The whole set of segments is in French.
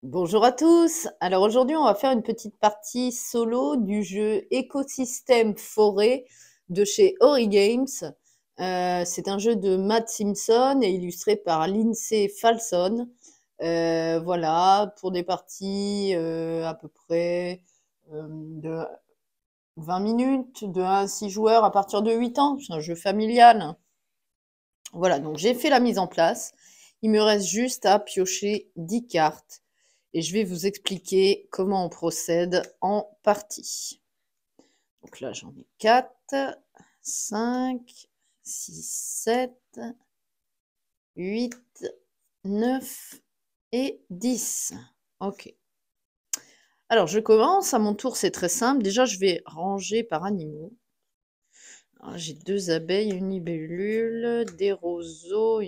Bonjour à tous. Alors aujourd'hui, on va faire une petite partie solo du jeu Écosystème Forêt de chez Ori Games. C'est un jeu de Matt Simpson et illustré par Lindsay Falson. Voilà, pour des parties à peu près de 20 minutes, de 1 à 6 joueurs à partir de 8 ans. C'est un jeu familial. Voilà, donc j'ai fait la mise en place. Il me reste juste à piocher 10 cartes et je vais vous expliquer comment on procède en partie. Donc là, j'en ai 4, 5, 6, 7, 8, 9 et 10. Ok. Alors, je commence. À mon tour, c'est très simple. Déjà, je vais ranger par animaux. J'ai 2 abeilles, une libellule, des roseaux,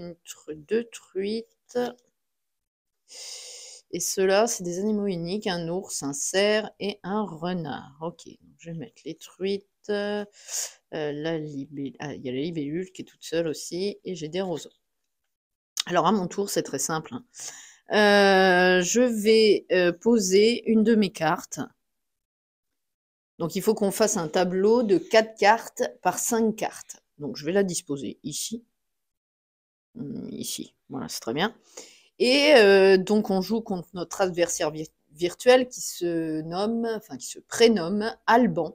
deux truites. Et ceux-là, c'est des animaux uniques, un ours, un cerf et un renard. Ok, donc je vais mettre les truites. Il y a la libellule qui est toute seule aussi, et j'ai des roseaux. Alors à mon tour, c'est très simple, hein. Je vais poser une de mes cartes. Donc il faut qu'on fasse un tableau de 4 cartes par 5 cartes. Donc je vais la disposer ici. Ici, voilà, c'est très bien. Et donc on joue contre notre adversaire virtuel qui se prénomme Alban.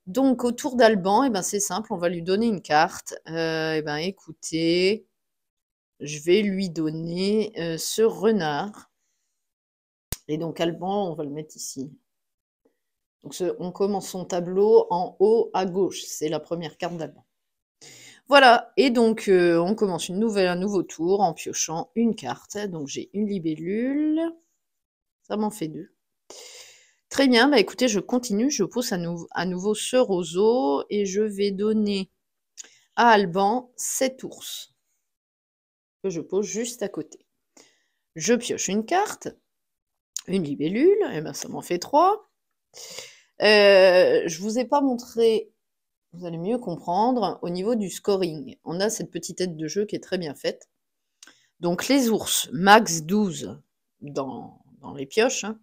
Donc autour d'Alban, eh ben, c'est simple, on va lui donner une carte. Eh ben, écoutez, je vais lui donner ce renard. Et donc Alban, on va le mettre ici. Donc on commence son tableau en haut à gauche. C'est la première carte d'Alban. Voilà, et donc on commence un nouveau tour en piochant une carte. Donc j'ai une libellule, ça m'en fait 2. Très bien, bah écoutez, je continue, je pose à nouveau ce roseau et je vais donner à Alban 7 ours que je pose juste à côté. Je pioche une carte, une libellule, et ben ça m'en fait 3. Je vous ai pas montré, vous allez mieux comprendre, au niveau du scoring. On a cette petite aide de jeu qui est très bien faite. Donc les ours, max 12 dans les pioches, hein.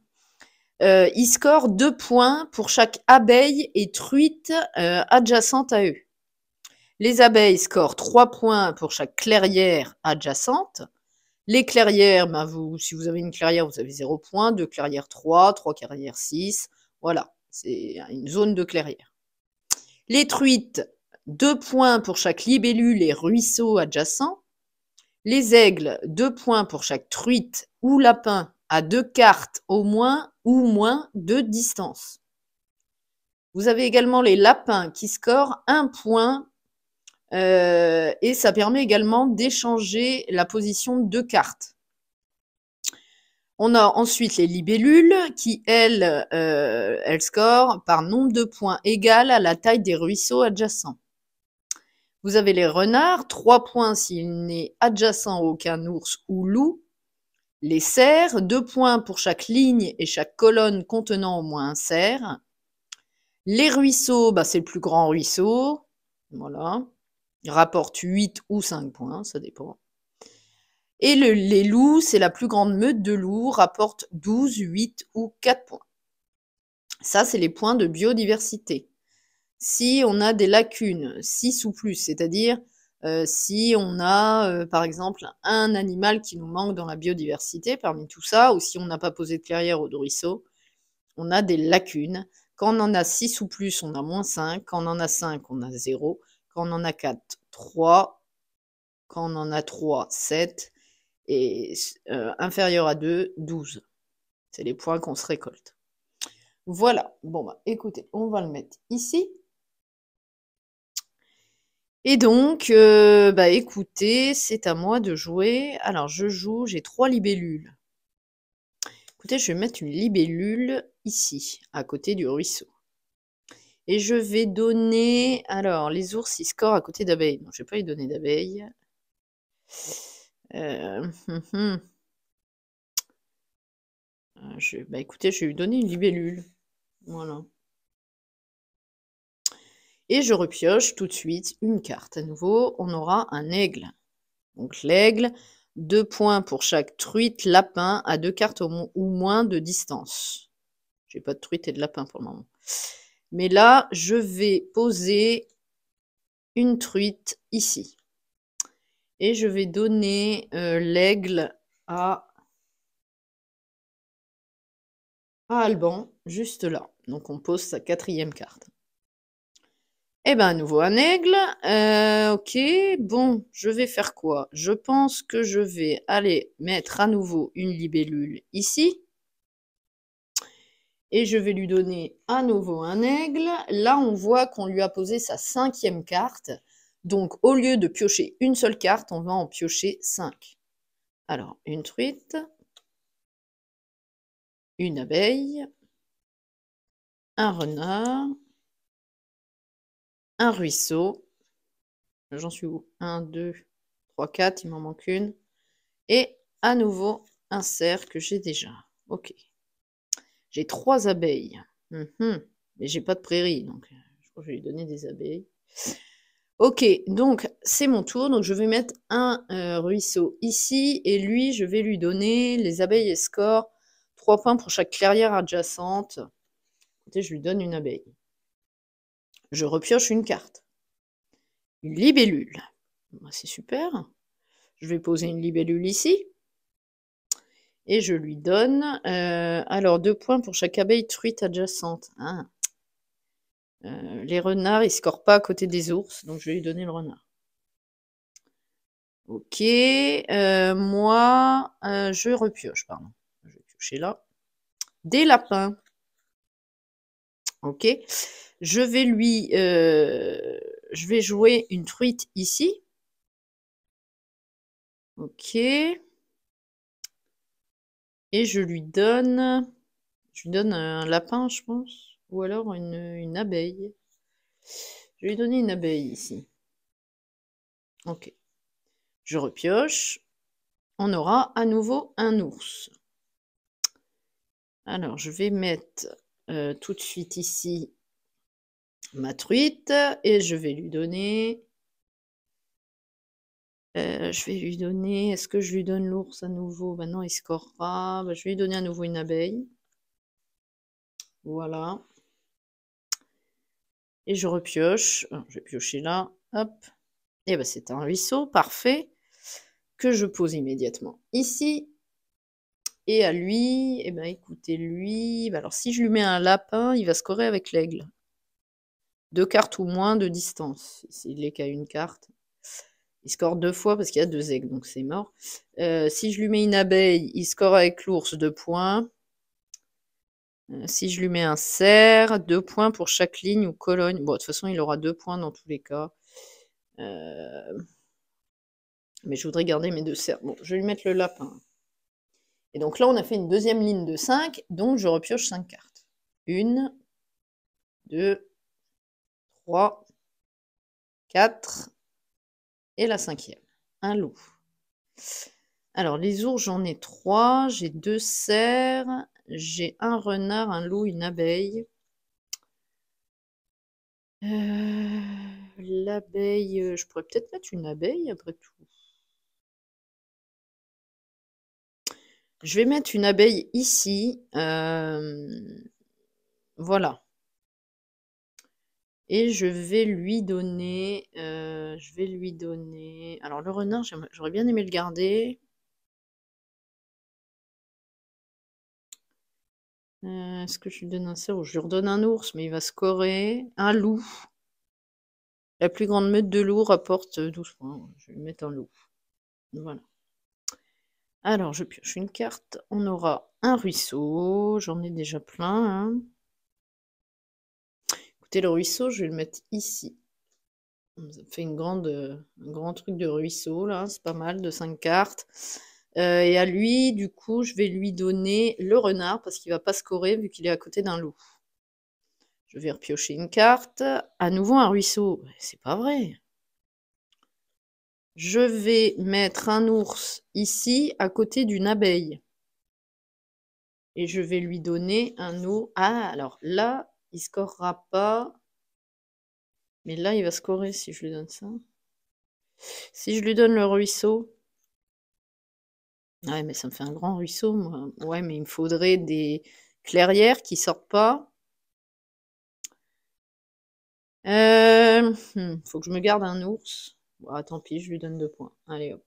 Ils scorent 2 points pour chaque abeille et truite adjacente à eux. Les abeilles scorent 3 points pour chaque clairière adjacente. Les clairières, ben si vous avez une clairière, vous avez 0 points, 2 clairières 3, 3 clairières 6. Voilà, c'est une zone de clairière. Les truites, 2 points pour chaque libellule et ruisseau adjacent. Les aigles, 2 points pour chaque truite ou lapin à 2 cartes au moins ou moins de distance. Vous avez également les lapins qui scorent 1 point et ça permet également d'échanger la position de 2 cartes. On a ensuite les libellules qui, elles scorent par nombre de points égal à la taille des ruisseaux adjacents. Vous avez les renards, 3 points s'il n'est adjacent à aucun ours ou loup. Les cerfs, 2 points pour chaque ligne et chaque colonne contenant au moins un cerf. Les ruisseaux, bah, c'est le plus grand ruisseau. Voilà. Il rapporte 8 ou 5 points, ça dépend. Et les loups, c'est la plus grande meute de loups, rapporte 12, 8 ou 4 points. Ça, c'est les points de biodiversité. Si on a des lacunes, 6 ou plus, c'est-à-dire si on a, par exemple, un animal qui nous manque dans la biodiversité parmi tout ça, ou si on n'a pas posé de clairière ou de ruisseau, on a des lacunes. Quand on en a 6 ou plus, on a moins 5. Quand on en a 5, on a 0. Quand on en a 4, 3. Quand on en a 3, 7. Et inférieur à 2, 12. C'est les points qu'on se récolte. Voilà. Bon, bah, écoutez, on va le mettre ici. Et donc, bah écoutez, c'est à moi de jouer. Alors, je joue, j'ai 3 libellules. Écoutez, je vais mettre une libellule ici, à côté du ruisseau. Et je vais donner... Alors, les ours, ils scorent à côté d'abeilles. Non, je ne vais pas lui donner d'abeilles. Bah écoutez, je vais lui donner une libellule. Voilà. Et je repioche tout de suite une carte. À nouveau, on aura un aigle. Donc l'aigle, 2 points pour chaque truite, lapin à 2 cartes ou moins de distance. J'ai pas de truite et de lapin pour le moment. Mais là, je vais poser une truite ici. Et je vais donner l'aigle à Alban, juste là. Donc on pose sa 4e carte. Eh ben, à nouveau un aigle. Ok, bon, je vais faire quoi? Je pense que je vais aller mettre à nouveau une libellule ici. Et je vais lui donner à nouveau un aigle. Là, on voit qu'on lui a posé sa 5e carte. Donc, au lieu de piocher une seule carte, on va en piocher 5. Alors, une truite, une abeille, un renard, un ruisseau. J'en suis où? 1, 2, 3, 4, il m'en manque une. Et à nouveau, un cerf que j'ai déjà. Ok. J'ai 3 abeilles. Mais j'ai pas de prairie, donc je crois que je vais lui donner des abeilles. Ok, donc c'est mon tour. Donc je vais mettre un ruisseau ici. Et lui, je vais lui donner les abeilles et score. 3 points pour chaque clairière adjacente. Écoutez, je lui donne une abeille. Je repioche une carte. Une libellule. C'est super. Je vais poser une libellule ici. Et je lui donne, alors 2 points pour chaque abeille truite adjacente. Ah. Les renards, ils scorent pas à côté des ours, donc je vais lui donner le renard. Ok, moi, je repioche, pardon. Je vais piocher là. Des lapins. Ok, je vais jouer une truite ici. Ok. Et je lui donne un lapin, je pense, ou alors une abeille. Je vais lui donner une abeille ici. Ok. Je repioche. On aura à nouveau un ours. Alors, je vais mettre tout de suite ici ma truite et je vais lui donner... Est-ce que je lui donne l'ours à nouveau? Ben non, il score pas. Ben, je vais lui donner à nouveau une abeille. Voilà. Et je repioche. Je vais piocher là. Hop. Et ben c'est un ruisseau, parfait. Que je pose immédiatement ici. Et à lui, eh ben écoutez, lui... Ben alors si je lui mets un lapin, il va scorer avec l'aigle. 2 cartes ou moins de distance. S'il n'est qu'à une carte. Il score 2 fois parce qu'il y a 2 aigles, donc c'est mort. Si je lui mets une abeille, il score avec l'ours 2 points. Si je lui mets un cerf, 2 points pour chaque ligne ou colonne. Bon, de toute façon, il aura 2 points dans tous les cas. Mais je voudrais garder mes 2 cerfs. Bon, je vais lui mettre le lapin. Et donc là, on a fait une deuxième ligne de 5, donc je repioche 5 cartes. 1, 2, 3, 4, et la 5e. Un loup. Alors, les ours, j'en ai 3. J'ai 2 cerfs. J'ai un renard, un loup, une abeille. L'abeille, je pourrais peut-être mettre une abeille après tout. Je vais mettre une abeille ici. Voilà. Et je vais lui donner... Alors, le renard, j'aurais bien aimé le garder. Est-ce que je lui donne un cerf ou je lui redonne un ours, mais il va scorer. Un loup. La plus grande meute de loups rapporte 12 points. Je vais lui mettre un loup. Voilà. Alors, je pioche une carte. On aura un ruisseau. J'en ai déjà plein. Hein. Écoutez, le ruisseau, je vais le mettre ici. Ça fait un grand truc de ruisseau, là. C'est pas mal, de 5 cartes. Et à lui, du coup, je vais lui donner le renard, parce qu'il va pas scorer, vu qu'il est à côté d'un loup. Je vais repiocher une carte. À nouveau un ruisseau. C'est pas vrai. Je vais mettre un ours ici, à côté d'une abeille. Et je vais lui donner un eau. Ah, alors là, il scorera pas. Mais là, il va scorer si je lui donne ça. Si je lui donne le ruisseau. Ouais, mais ça me fait un grand ruisseau, moi. Ouais, mais il me faudrait des clairières qui sortent pas. Faut que je me garde un ours. Bon, tant pis, je lui donne 2 points. Allez hop,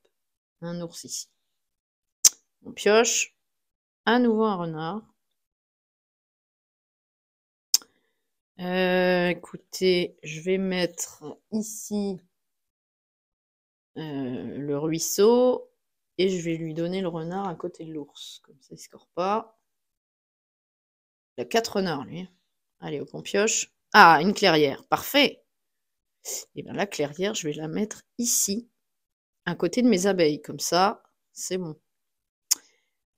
un ours ici. On pioche. À nouveau un renard. Écoutez, je vais mettre ici le ruisseau et je vais lui donner le renard à côté de l'ours. Comme ça, il score pas. Il a 4 renards, lui. Allez, hop, on pioche. Ah, une clairière. Parfait. Et bien la clairière, je vais la mettre ici, à côté de mes abeilles. Comme ça, c'est bon.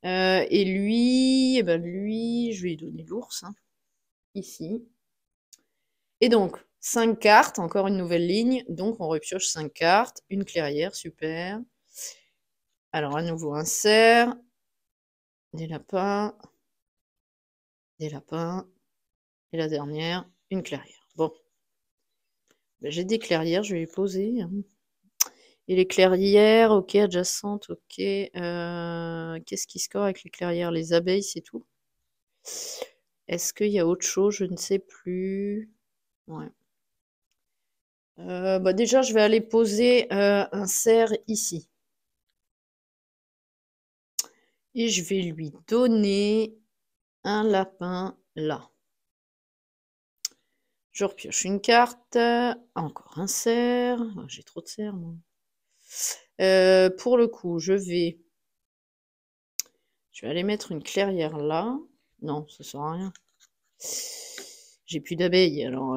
Et lui, lui, je vais lui donner l'ours, hein, ici. Et donc, 5 cartes, encore une nouvelle ligne. Donc, on repioche 5 cartes. Une clairière, super. Alors, à nouveau, un cerf. Des lapins. Des lapins. Et la dernière, une clairière. Bon. Ben, j'ai des clairières, je vais les poser, hein. Et les clairières, ok, adjacentes, ok. Qu'est-ce qui score avec les clairières? Les abeilles, c'est tout? Est-ce qu'il y a autre chose? Je ne sais plus. Ouais. Bah déjà, je vais aller poser un cerf ici. Et je vais lui donner un lapin là. Je repioche une carte. Encore un cerf. Oh, j'ai trop de cerfs, moi. Pour le coup, je vais aller mettre une clairière là. Non, ça sert à rien. J'ai plus d'abeilles, alors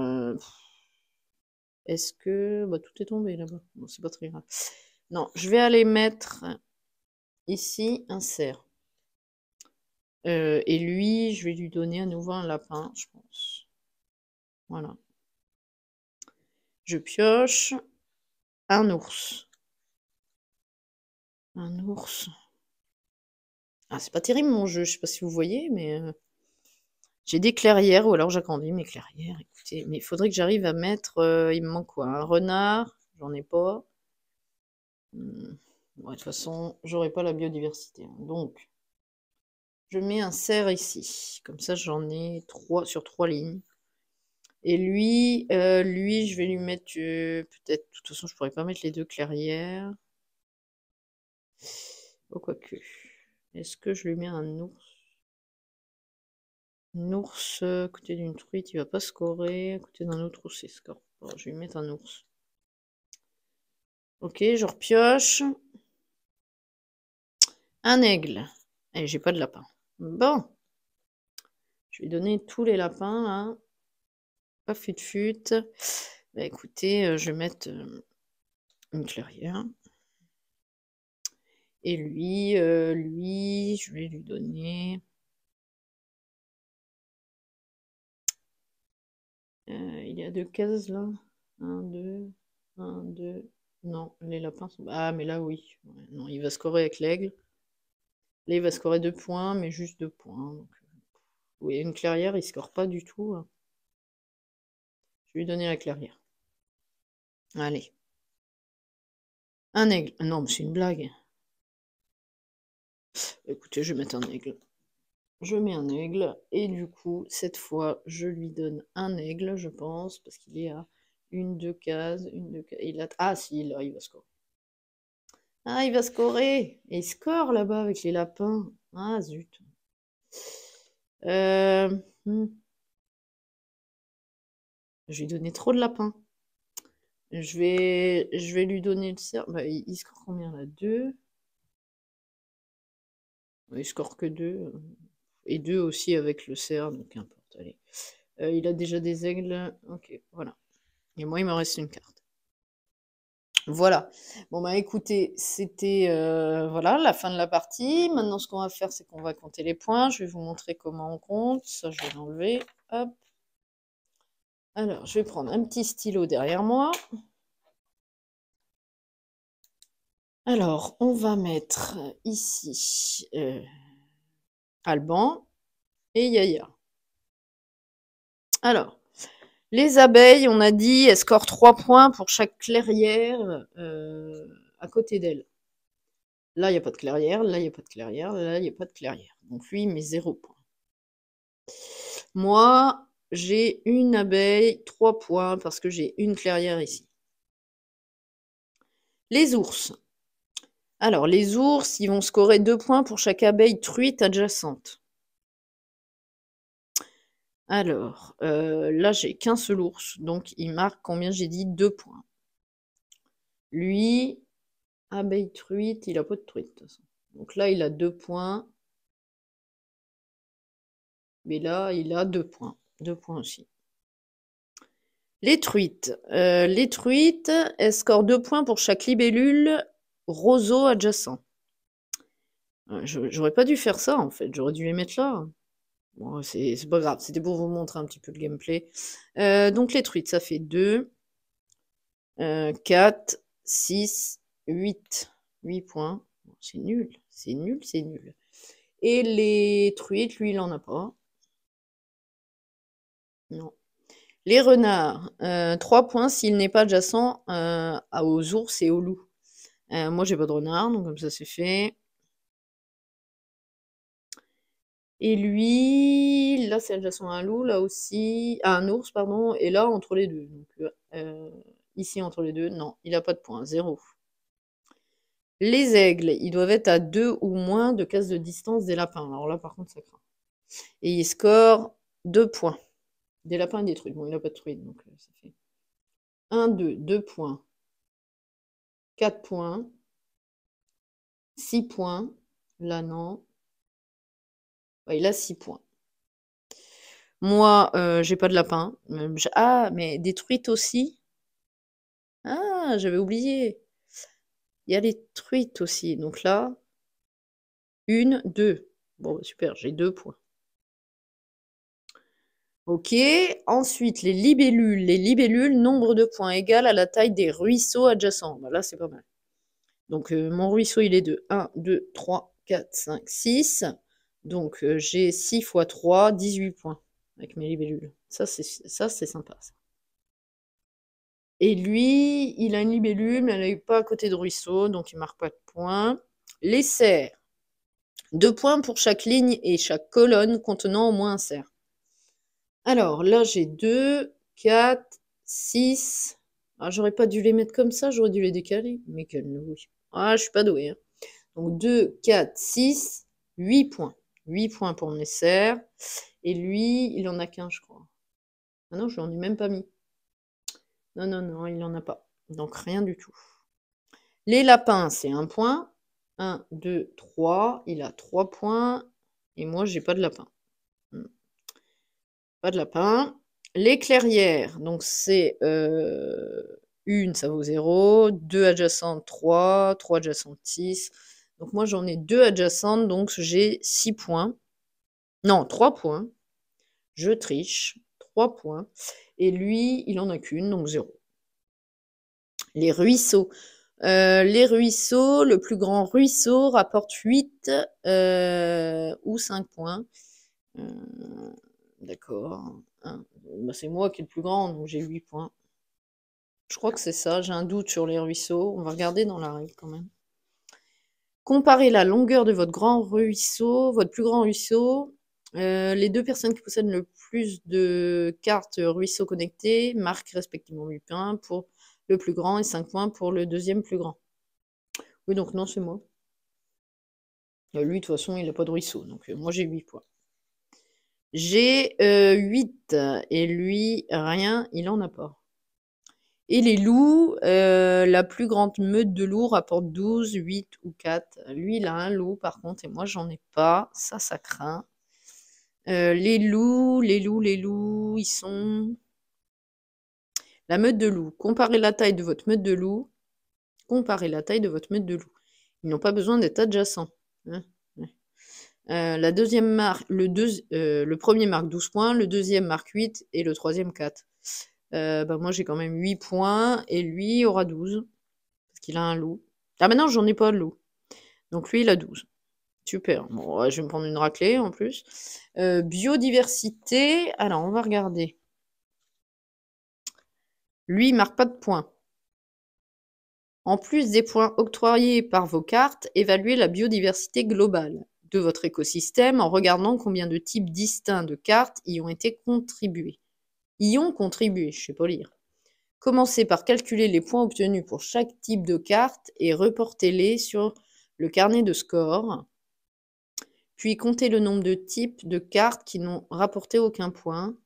est-ce que... Bah, tout est tombé là-bas. Bon, c'est pas très grave. Non, je vais aller mettre ici un cerf. Et lui, je vais lui donner à nouveau un lapin, je pense. Voilà. Je pioche un ours. Un ours. Ah, c'est pas terrible mon jeu, je sais pas si vous voyez, mais j'ai des clairières, ou alors j'agrandis mes clairières. Écoutez, mais il faudrait que j'arrive à mettre... il me manque quoi? Un renard? J'en ai pas. Ouais, de toute façon, j'aurai pas la biodiversité, hein. Donc, je mets un cerf ici. Comme ça, j'en ai 3 sur 3 lignes. Et lui, je vais lui mettre peut-être. De toute façon, je pourrais pas mettre les 2 clairières. Oh, quoique. Est-ce que je lui mets un ours? Un ours à côté d'une truite, il va pas scorer. À côté d'un autre ours, il score pas. Je vais lui mettre un ours. Ok, je repioche. Un aigle. Et j'ai pas de lapin. Bon. Je vais donner tous les lapins, là. Pas fut-fut. Bah écoutez, je vais mettre une clairière. Et lui, je vais lui donner... il y a 2 cases là. 1, 2, 1, 2. Non, les lapins sont... Ah, mais là, oui. Ouais, non, il va scorer avec l'aigle. Là, il va scorer 2 points, mais juste 2 points. Donc... Oui, une clairière, il score pas du tout, hein. Je vais lui donner la clairière. Allez. Un aigle. Non, mais c'est une blague. Écoutez, je vais mettre un aigle. Je mets un aigle, et du coup, cette fois, je lui donne un aigle, je pense, parce qu'il est à une, 2 cases, une, 2 cases. Ah, si, là, il va scorer. Ah, il va scorer! Et il score là-bas avec les lapins. Ah, zut. Euh, hmm. Je vais lui donner trop de lapins. Je vais lui donner le cerf. Bah, il score combien là? 2. Il score que 2. Et 2 aussi avec le cerf, donc qu'importe. Allez. Il a déjà des aigles. Ok, voilà. Et moi, il me reste une carte. Voilà. Bon, bah écoutez, c'était voilà, la fin de la partie. Maintenant, ce qu'on va faire, c'est qu'on va compter les points. Je vais vous montrer comment on compte. Ça, je vais l'enlever. Hop. Alors, je vais prendre un petit stylo derrière moi. Alors, on va mettre ici Alban et Yaya. Alors, les abeilles, on a dit, elles scorent 3 points pour chaque clairière à côté d'elles. Là, il n'y a pas de clairière. Là, il n'y a pas de clairière. Là, il n'y a pas de clairière. Donc lui, il met 0 points. Moi, j'ai une abeille, 3 points, parce que j'ai une clairière ici. Les ours. Alors, les ours, ils vont scorer 2 points pour chaque abeille truite adjacente. Alors, là, j'ai qu'un seul ours, donc il marque combien j'ai dit 2 points. Lui, abeille truite, il n'a pas de truite, de toute façon. Donc là, il a 2 points. Mais là, il a 2 points. 2 points aussi. Les truites. Les truites, elles scorent 2 points pour chaque libellule roseau adjacent. J'aurais pas dû faire ça, en fait. J'aurais dû les mettre là. Bon, c'est pas grave. C'était pour vous montrer un petit peu le gameplay. Donc les truites, ça fait 2, 4, 6, 8. 8 points. C'est nul. C'est nul, c'est nul. Et les truites, lui, il en a pas. Non. Les renards, 3 points s'il n'est pas adjacent aux ours et aux loups. Moi, j'ai pas de renard, donc comme ça, c'est fait. Et lui, là, c'est adjacent à un loup, là aussi, à un ours, pardon, et là, entre les deux. Donc, ici, entre les deux, non, il n'a pas de points, 0. Les aigles, ils doivent être à 2 ou moins de cases de distance des lapins. Alors là, par contre, ça craint. Et ils scorent 2 points. Des lapins et des truites. Bon, il n'a pas de truites, donc ça fait 1, 2, 2 points, 4 points, 6 points. Là, non. Ouais, il a 6 points. Moi, j'ai pas de lapin. Ah, mais des truites aussi? Ah, j'avais oublié. Il y a les truites aussi. Donc là, 1, 2. Bon, bah, super, j'ai 2 points. Ok. Ensuite, les libellules. Les libellules, nombre de points égal à la taille des ruisseaux adjacents. Bah, là, c'est pas mal. Donc, mon ruisseau, il est de 1, 2, 3, 4, 5, 6. Donc, j'ai 6 fois 3, 18 points avec mes libellules. Ça, c'est sympa, ça. Et lui, il a une libellule, mais elle n'est pas à côté de ruisseau, donc il marque pas de points. Les cerfs. 2 points pour chaque ligne et chaque colonne contenant au moins un cerf. Alors, là, j'ai 2, 4, 6. Ah, j'aurais pas dû les mettre comme ça, j'aurais dû les décaler. Mais quelle nouille. Ah, je suis pas douée, hein. Donc, 2, 4, 6, 8 points. 8 points pour mes cerfs. Et lui, il en a qu'un, je crois. Ah non, je n'en ai même pas mis. Non, non, non, il n'en a pas. Donc, rien du tout. Les lapins, c'est 1 point. 1, 2, 3. Il a 3 points. Et moi, j'ai pas de lapin. Pas de lapin. Les clairières, donc c'est une, ça vaut 0. 2 adjacentes, 3. 3 adjacentes, 6. Donc moi, j'en ai 2 adjacentes, donc j'ai 6 points. Non, 3 points. Je triche. 3 points. Et lui, il en a qu'une, donc 0. Les ruisseaux. Les ruisseaux, le plus grand ruisseau rapporte 8 ou 5 points. D'accord. Bah, c'est moi qui est le plus grand, donc j'ai 8 points. Je crois que c'est ça, j'ai un doute sur les ruisseaux. On va regarder dans la règle quand même. Comparez la longueur de votre grand ruisseau, votre plus grand ruisseau. Les deux personnes qui possèdent le plus de cartes ruisseaux connectées marquent respectivement 8 points pour le plus grand et 5 points pour le deuxième plus grand. Oui, donc non, c'est moi. Lui, de toute façon, il n'a pas de ruisseau, donc moi j'ai 8 points. J'ai 8 et lui, rien, il en a pas. Et les loups, la plus grande meute de loups rapporte 12, 8 ou 4. Lui, il a un loup par contre, et moi, j'en ai pas. Ça craint. Les loups, ils sont... La meute de loups. Comparez la taille de votre meute de loups. Comparez la taille de votre meute de loups. Ils n'ont pas besoin d'être adjacents. Hein, ouais. La deuxième marque, le premier marque 12 points, le deuxième marque 8 et le troisième 4. Bah moi j'ai quand même 8 points et lui aura 12 parce qu'il a un loup. Ah maintenant j'en ai pas de loup. Donc lui il a 12. Super. Bon, ouais, je vais me prendre une raclée en plus. Biodiversité. Alors on va regarder. Lui il marque pas de points. En plus des points octroyés par vos cartes, évaluez la biodiversité globale de votre écosystème en regardant combien de types distincts de cartes y ont contribué, je sais pas lire. Commencez par calculer les points obtenus pour chaque type de carte et reportez-les sur le carnet de score. Puis comptez le nombre de types de cartes qui n'ont rapporté aucun point.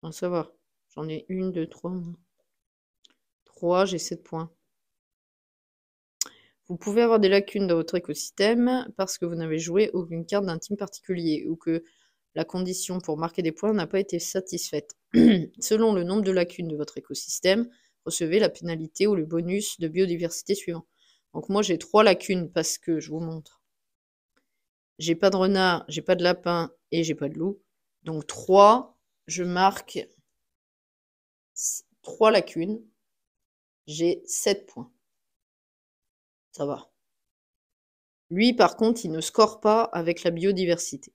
Ah, ça va. J'en ai 1, 2, 3. 3, j'ai 7 points. Vous pouvez avoir des lacunes dans votre écosystème parce que vous n'avez joué aucune carte d'un team particulier ou que la condition pour marquer des points n'a pas été satisfaite. Selon le nombre de lacunes de votre écosystème, recevez la pénalité ou le bonus de biodiversité suivant. Donc moi j'ai 3 lacunes parce que, je vous montre, j'ai pas de renard, j'ai pas de lapin et j'ai pas de loup. Donc 3, je marque 3 lacunes, j'ai 7 points. Ça va. Lui, par contre, il ne score pas avec la biodiversité.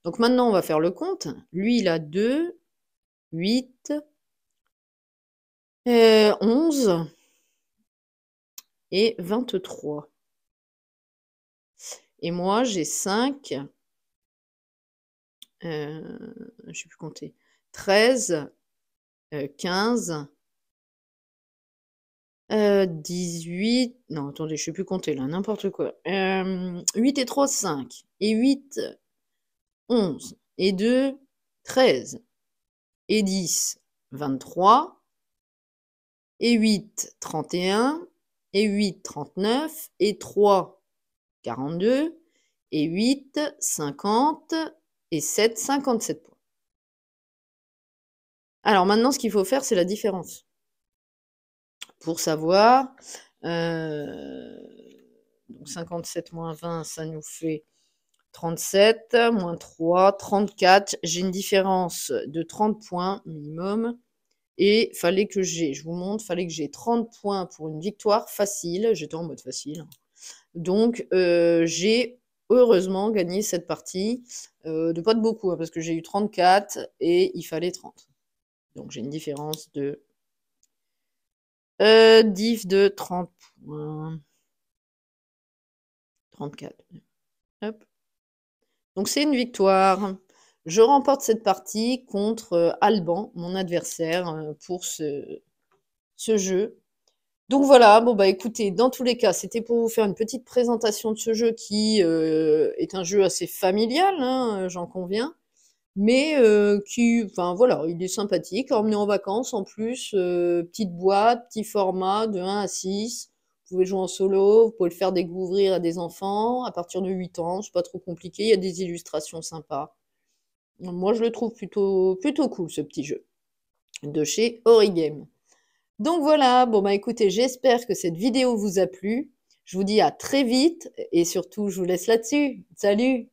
Donc maintenant, on va faire le compte. Lui, il a 2, 8, 11 et 23. Et moi, j'ai 5, je ne sais plus compter, 13, 15, 18, non, attendez, je ne sais plus compter là, n'importe quoi. 8 et 3, 5. Et 8, 11. Et 2, 13. Et 10, 23. Et 8, 31. Et 8, 39. Et 3, 42. Et 8, 50. Et 7, 57 points. Alors maintenant, ce qu'il faut faire, c'est la différence. Pour savoir, donc 57 moins 20, ça nous fait 37, moins 3, 34. J'ai une différence de 30 points minimum. Et fallait que j'ai, je vous montre, fallait que j'ai 30 points pour une victoire facile. J'étais en mode facile. Donc, j'ai heureusement gagné cette partie. De pas de beaucoup, hein, parce que j'ai eu 34 et il fallait 30. Donc, j'ai une différence de diff de 30 points. 34. Hop. Donc, c'est une victoire. Je remporte cette partie contre Alban, mon adversaire, pour ce jeu. Donc voilà, bon bah écoutez, dans tous les cas, c'était pour vous faire une petite présentation de ce jeu qui est un jeu assez familial, hein, j'en conviens, mais qui, enfin voilà, il est sympathique, à emmener en vacances en plus, petite boîte, petit format de 1 à 6. Vous pouvez jouer en solo, vous pouvez le faire découvrir à des enfants à partir de 8 ans, c'est pas trop compliqué, il y a des illustrations sympas. Moi, je le trouve plutôt cool, ce petit jeu, de chez Origame. Donc voilà, bon bah écoutez, j'espère que cette vidéo vous a plu. Je vous dis à très vite et surtout, je vous laisse là-dessus. Salut!